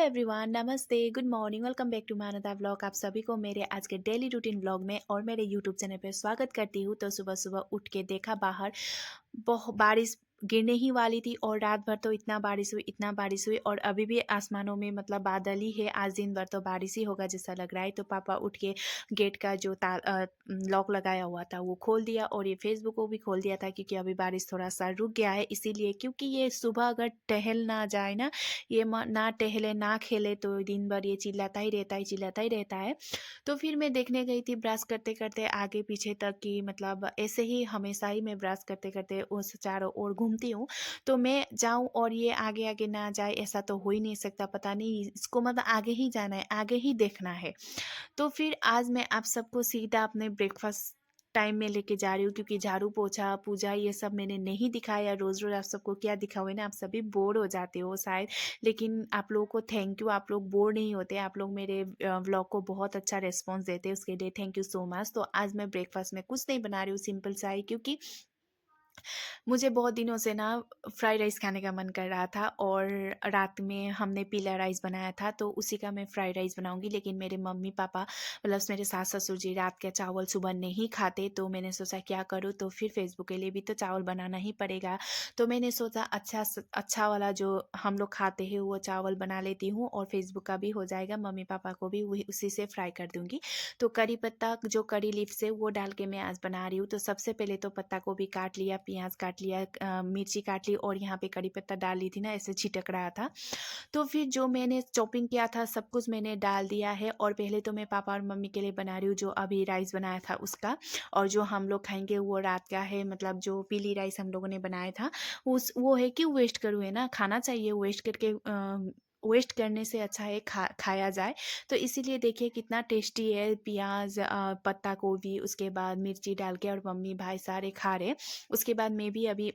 Everyone, नमस्ते, good morning, welcome back to Manavta vlog. आप सभी को मेरे आज के डेली रूटीन व्लॉग में और मेरे यूट्यूब चैनल पे स्वागत करती हूँ। तो सुबह सुबह उठ के देखा बाहर बहुत बारिश गिरने ही वाली थी और रात भर तो इतना बारिश हुई और अभी भी आसमानों में मतलब बादल ही है। आज दिन भर तो बारिश ही होगा जैसा लग रहा है। तो पापा उठ के गेट का जो लॉक लगाया हुआ था वो खोल दिया और ये फेसबुक को भी खोल दिया था, क्योंकि अभी बारिश थोड़ा सा रुक गया है इसीलिए। क्योंकि ये सुबह अगर टहल ना जाए ना, ये ना टहले ना खेले तो दिन भर ये चिल्लाता ही रहता है। तो फिर मैं देखने गई थी ब्रश करते करते आगे पीछे तक कि मतलब ऐसे ही हमेशा ही मैं ब्रश करते करते उस चारों ओर घूमती हूँ। तो मैं जाऊँ और ये आगे आगे ना जाए, ऐसा तो हो ही नहीं सकता। पता नहीं इसको मतलब आगे ही जाना है, आगे ही देखना है। तो फिर आज मैं आप सबको सीधा अपने ब्रेकफास्ट टाइम में लेके जा रही हूँ, क्योंकि झाड़ू पोछा पूजा ये सब मैंने नहीं दिखाया। रोज़ रोज़ आप सबको क्या दिखाऊँ ना, आप सभी बोर हो जाते हो शायद। लेकिन आप लोगों को थैंक यू, आप लोग बोर नहीं होते, आप लोग मेरे व्लॉग को बहुत अच्छा रिस्पॉन्स देते हैं, उसके लिए थैंक यू सो मच। तो आज मैं ब्रेकफास्ट में कुछ नहीं बना रही हूँ, सिंपल सा ही, क्योंकि मुझे बहुत दिनों से ना फ्राइड राइस खाने का मन कर रहा था और रात में हमने पीला राइस बनाया था, तो उसी का मैं फ्राइड राइस बनाऊंगी। लेकिन मेरे मम्मी पापा मतलब मेरे सास ससुर जी रात के चावल सुबह नहीं खाते, तो मैंने सोचा क्या करूँ, तो फिर फेसबुक के लिए भी तो चावल बनाना ही पड़ेगा। तो मैंने सोचा अच्छा वाला जो हम लोग खाते हैं वो चावल बना लेती हूँ और फेसबुक का भी हो जाएगा, मम्मी पापा को भी वही उसी से फ्राई कर दूंगी। तो करी पत्ता जो करी लीफ से वो डाल के मैं आज बना रही हूँ। तो सबसे पहले तो पत्ता को भी काट लिया, प्याज काट लिया, मिर्ची काट ली और यहाँ पे करी पत्ता डाल ली थी ना, ऐसे छिटक रहा था। तो फिर जो मैंने चॉपिंग किया था सब कुछ मैंने डाल दिया है। और पहले तो मैं पापा और मम्मी के लिए बना रही हूँ जो अभी राइस बनाया था उसका, और जो हम लोग खाएंगे वो रात का है। मतलब जो पीली राइस हम लोगों ने बनाया था उस वो है कि वेस्ट करूँ, है ना, खाना चाहिए। वेस्ट करने से अच्छा है खाया जाए। तो इसीलिए देखिए कितना टेस्टी है, प्याज पत्ता गोभी उसके बाद मिर्ची डाल के, और मम्मी भाई सारे खा रहे। उसके बाद मैं भी अभी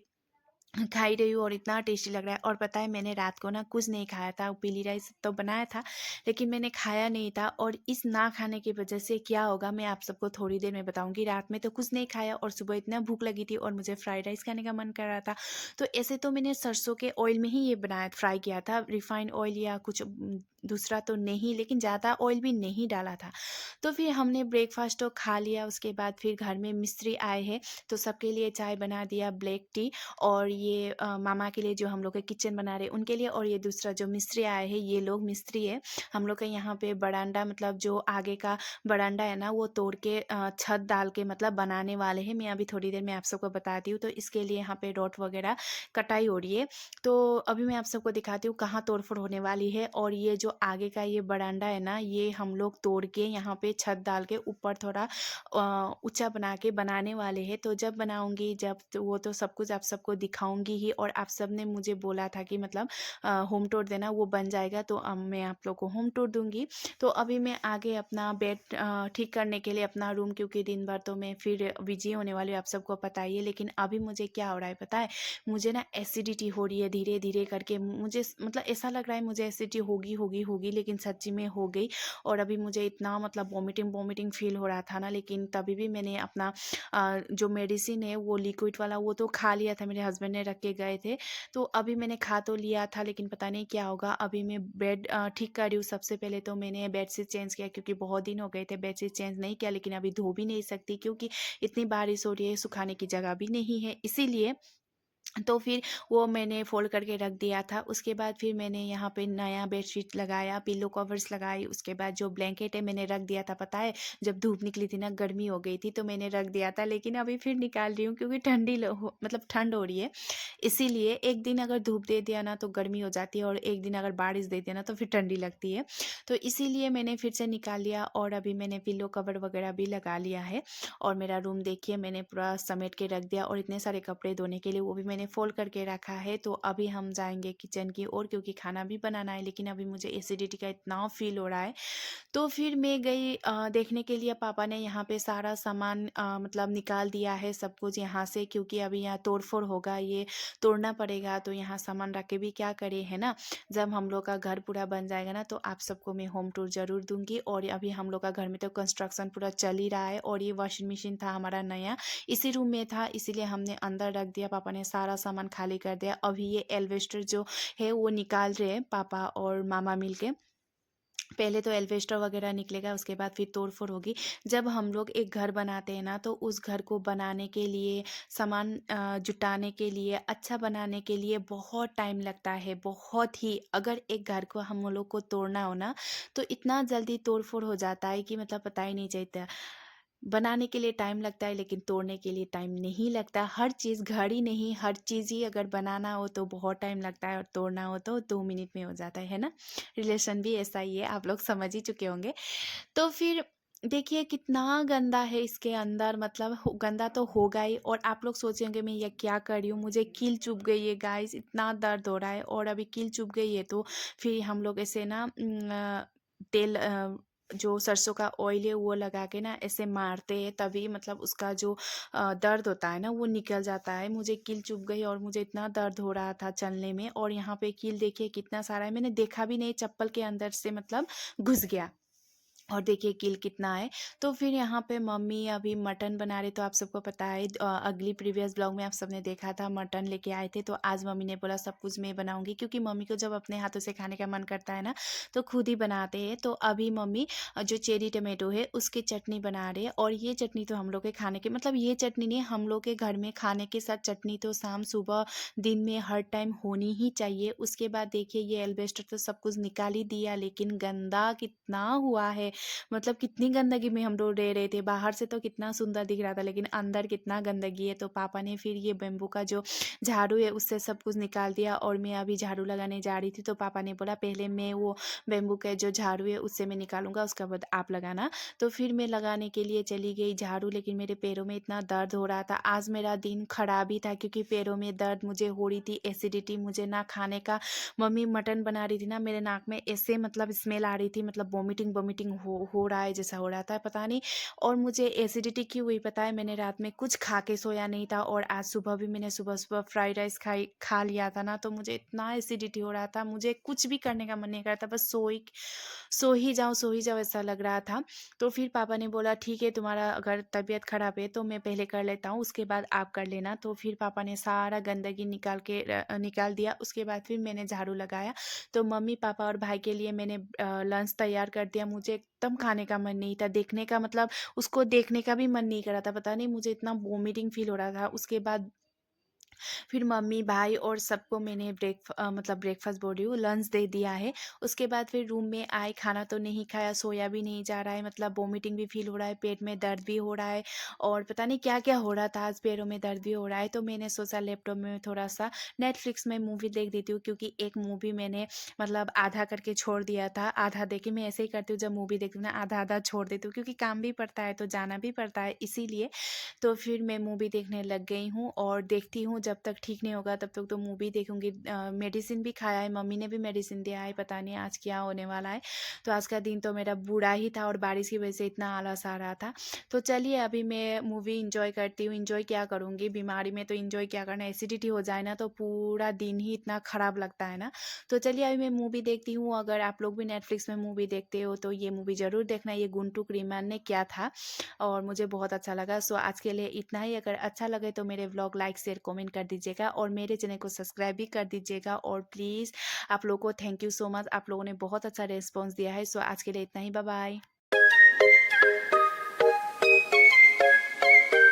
खा ही रही हूँ और इतना टेस्टी लग रहा है। और पता है मैंने रात को ना कुछ नहीं खाया था, पीली राइस तो बनाया था लेकिन मैंने खाया नहीं था। और इस ना खाने की वजह से क्या होगा मैं आप सबको थोड़ी देर में बताऊंगी। रात में तो कुछ नहीं खाया और सुबह इतना भूख लगी थी और मुझे फ्राइड राइस खाने का मन कर रहा था। तो ऐसे तो मैंने सरसों के ऑयल में ही ये बनाया फ्राई किया था, रिफाइंड ऑयल या कुछ दूसरा तो नहीं, लेकिन ज़्यादा ऑयल भी नहीं डाला था। तो फिर हमने ब्रेकफास्ट तो खा लिया। उसके बाद फिर घर में मिस्त्री आए हैं तो सबके लिए चाय बना दिया, ब्लैक टी। और ये मामा के लिए जो हम लोग के किचन बना रहे उनके लिए, और ये दूसरा जो मिस्त्री आए हैं ये लोग मिस्त्री है। हम लोग के यहाँ पे बरांडा मतलब जो आगे का बरांडा है ना वो तोड़ के छत डाल के मतलब बनाने वाले हैं। मैं अभी थोड़ी देर में आप सबको बताती हूँ। तो इसके लिए यहाँ पे रॉड वगैरह कटाई हो रही है। तो अभी मैं आप सबको दिखाती हूँ कहाँ तोड़फोड़ होने वाली है। और ये जो आगे का ये बरांडा है ना ये हम लोग तोड़ के यहाँ पे छत डाल के ऊपर थोड़ा ऊंचा बना के बनाने वाले हैं। तो जब बनाऊंगी जब तो वो तो सब कुछ आप सबको दिखाऊंगी ही। और आप सब ने मुझे बोला था कि मतलब होम टूर देना, वो बन जाएगा तो अब मैं आप लोग को होम टूर दूंगी। तो अभी मैं आगे अपना बेड ठीक करने के लिए अपना रूम, क्योंकि दिन भर तो मैं फिर बिजी होने वाली हूँ आप सबको पता ही है। लेकिन अभी मुझे क्या हो रहा है पता है, मुझे ना एसिडिटी हो रही है धीरे धीरे करके। मुझे मतलब ऐसा लग रहा है मुझे एसिडिटी होगी होगी होगी, लेकिन सच्ची में हो गई। और अभी मुझे इतना मतलब वॉमिटिंग वॉमिटिंग फील हो रहा था ना, लेकिन तभी भी मैंने अपना जो मेडिसिन है वो लिक्विड वाला वो तो खा लिया था, मेरे हस्बैंड ने रख के गए थे। तो अभी मैंने खा तो लिया था, लेकिन पता नहीं क्या होगा। अभी मैं बेड ठीक कर रही हूँ। सबसे पहले तो मैंने बेडशीट चेंज किया, क्योंकि बहुत दिन हो गए थे बेडशीट चेंज नहीं किया। लेकिन अभी धो भी नहीं सकती क्योंकि इतनी बारिश हो रही है, सुखाने की जगह भी नहीं है इसीलिए। तो फिर वो मैंने फ़ोल्ड करके रख दिया था। उसके बाद फिर मैंने यहाँ पे नया बेडशीट लगाया, पिलो कवर्स लगाई। उसके बाद जो ब्लैंकेट है मैंने रख दिया था, पता है जब धूप निकली थी ना गर्मी हो गई थी तो मैंने रख दिया था। लेकिन अभी फिर निकाल रही हूँ क्योंकि मतलब ठंड हो रही है। इसीलिए एक दिन अगर धूप दे दिया ना तो गर्मी हो जाती है, और एक दिन अगर बारिश दे दिया ना तो फिर ठंडी लगती है। तो इसीलिए मैंने फिर से निकाल लिया और अभी मैंने पिलो कवर वगैरह भी लगा लिया है। और मेरा रूम देखिए मैंने पूरा समेट के रख दिया, और इतने सारे कपड़े धोने के लिए वो भी मैंने फोल्ड करके रखा है। तो अभी हम जाएंगे किचन की ओर, क्योंकि खाना भी बनाना है। लेकिन अभी मुझे एसिडिटी का इतना फील हो रहा है। तो फिर मैं गई देखने के लिए। पापा ने यहाँ पे सारा सामान मतलब निकाल दिया है सब कुछ यहाँ से, क्योंकि अभी यहाँ तोड़फोड़ होगा, ये तोड़ना पड़ेगा। तो यहाँ सामान रख के भी क्या करे, है ना। जब हम लोग का घर पूरा बन जाएगा ना तो आप सबको मैं होम टूर जरूर दूंगी। और अभी हम लोग का घर में तो कंस्ट्रक्शन पूरा चल ही रहा है। और ये वॉशिंग मशीन था हमारा नया, इसी रूम में था, इसीलिए हमने अंदर रख दिया। पापा ने सारा सारा सामान खाली कर दिया। अभी ये एल्वेस्टर जो है वो निकाल रहे हैं पापा और मामा मिलके। पहले तो एल्वेस्टर वगैरह निकलेगा, उसके बाद फिर तोड़-फोड़ होगी। जब हम लोग एक घर बनाते हैं ना, तो उस घर को बनाने के लिए, सामान जुटाने के लिए, अच्छा बनाने के लिए बहुत टाइम लगता है, बहुत ही। अगर एक घर को हम लोग को तोड़ना हो ना, तो इतना जल्दी तोड़-फोड़ हो जाता है कि मतलब पता ही नहीं चलता। बनाने के लिए टाइम लगता है, लेकिन तोड़ने के लिए टाइम नहीं लगता। हर चीज़, घर ही नहीं, हर चीज़ ही अगर बनाना हो तो बहुत टाइम लगता है, और तोड़ना हो तो 2 मिनट में हो जाता है ना? रिलेशन भी ऐसा ही है, आप लोग समझ ही चुके होंगे। तो फिर देखिए कितना गंदा है इसके अंदर, मतलब गंदा तो होगा ही। और आप लोग सोचेंगे मैं ये क्या कर रही हूँ, मुझे कील चुभ गई है गाइस, इतना दर्द हो रहा है। और अभी कील चुभ गई है तो फिर हम लोग ऐसे ना तेल, जो सरसों का ऑयल है वो लगा के ना ऐसे मारते हैं, तभी मतलब उसका जो दर्द होता है ना वो निकल जाता है। मुझे कील चुभ गई और मुझे इतना दर्द हो रहा था चलने में, और यहाँ पे कील देखिए कितना सारा है, मैंने देखा भी नहीं, चप्पल के अंदर से मतलब घुस गया। और देखिए कील कितना है। तो फिर यहाँ पे मम्मी अभी मटन बना रहे, तो आप सबको पता है अगली प्रीवियस ब्लॉग में आप सबने देखा था मटन लेके आए थे। तो आज मम्मी ने बोला सब कुछ मैं बनाऊंगी, क्योंकि मम्मी को जब अपने हाथों से खाने का मन करता है ना, तो खुद ही बनाते हैं। तो अभी मम्मी जो चेरी टमाटो है उसकी चटनी बना रहे हैं। और ये चटनी तो हम लोग के खाने के, मतलब ये चटनी नहीं, हम लोग के घर में खाने के साथ चटनी तो शाम सुबह दिन में हर टाइम होनी ही चाहिए। उसके बाद देखिए ये एल्बेस्टर तो सब कुछ निकाल ही दिया, लेकिन गंदा कितना हुआ है, मतलब कितनी गंदगी में हम लोग रह रहे थे। बाहर से तो कितना सुंदर दिख रहा था, लेकिन अंदर कितना गंदगी है। तो पापा ने फिर ये बेम्बू का जो झाड़ू है उससे सब कुछ निकाल दिया, और मैं अभी झाड़ू लगाने जा रही थी। तो पापा ने बोला पहले मैं वो बेम्बू का जो झाड़ू है उससे मैं निकालूंगा, उसके बाद आप लगाना। तो फिर मैं लगाने के लिए चली गई झाड़ू, लेकिन मेरे पैरों में इतना दर्द हो रहा था। आज मेरा दिन खराब ही था, क्योंकि पैरों में दर्द मुझे हो रही थी, एसिडिटी, मुझे ना खाने का। मम्मी मटन बना रही थी ना, मेरे नाक में ऐसे मतलब स्मेल आ रही थी, मतलब वोमिटिंग वोमिटिंग हो रहा है, जैसा हो रहा था पता नहीं। और मुझे एसिडिटी क्यों हुई पता है, मैंने रात में कुछ खा के सोया नहीं था, और आज सुबह भी मैंने सुबह सुबह फ्राइड राइस खा लिया था ना, तो मुझे इतना एसिडिटी हो रहा था, मुझे कुछ भी करने का मन नहीं कर रहा था, बस सो ही जाओ ऐसा लग रहा था। तो फिर पापा ने बोला ठीक है, तुम्हारा अगर तबीयत खराब है तो मैं पहले कर लेता हूँ, उसके बाद आप कर लेना। तो फिर पापा ने सारा गंदगी निकाल दिया। उसके बाद फिर मैंने झाड़ू लगाया। तो मम्मी पापा और भाई के लिए मैंने लंच तैयार कर दिया। मुझे एकदम खाने का मन नहीं था, देखने का मतलब उसको देखने का भी मन नहीं कर रहा था, पता नहीं मुझे इतना वोमिटिंग फील हो रहा था। उसके बाद फिर मम्मी भाई और सबको मैंने मतलब ब्रेकफास्ट बोल रही हूँ, लंच दे दिया है। उसके बाद फिर रूम में आए, खाना तो नहीं खाया, सोया भी नहीं जा रहा है, मतलब वोमिटिंग भी फील हो रहा है, पेट में दर्द भी हो रहा है, और पता नहीं क्या क्या हो रहा था, आज पैरों में दर्द भी हो रहा है। तो मैंने सोचा लैपटॉप में थोड़ा सा नेटफ्लिक्स में मूवी देख देती हूँ, क्योंकि एक मूवी मैंने मतलब आधा करके छोड़ दिया था। आधा देखी, मैं ऐसे ही करती हूँ, जब मूवी देखती हूँ ना आधा आधा छोड़ देती हूँ, क्योंकि काम भी पड़ता है तो जाना भी पड़ता है, इसीलिए। तो फिर मैं मूवी देखने लग गई हूँ, और देखती हूँ जब तक ठीक नहीं होगा तब तक तो मूवी देखूंगी। मेडिसिन भी खाया है, मम्मी ने भी मेडिसिन दिया है, पता नहीं आज क्या होने वाला है। तो आज का दिन तो मेरा बुरा ही था, और बारिश की वजह से इतना आलस आ रहा था। तो चलिए अभी मैं मूवी इंजॉय करती हूँ। इंजॉय क्या करूँगी, बीमारी में तो इंजॉय क्या करना, एसिडिटी हो जाए ना तो पूरा दिन ही इतना ख़राब लगता है ना। तो चलिए अभी मैं मूवी देखती हूँ। अगर आप लोग भी नेटफ्लिक्स में मूवी देखते हो तो ये मूवी ज़रूर देखना, ये गुंटू क्रीमन ने क्या था, और मुझे बहुत अच्छा लगा। सो आज के लिए इतना ही। अगर अच्छा लगे तो मेरे व्लॉग लाइक शेयर कमेंट कर दीजिएगा, और मेरे चैनल को सब्सक्राइब भी कर दीजिएगा। और प्लीज़ आप लोगों को थैंक यू सो मच, आप लोगों ने बहुत अच्छा रिस्पॉन्स दिया है। सो आज के लिए इतना ही, बाय बाय।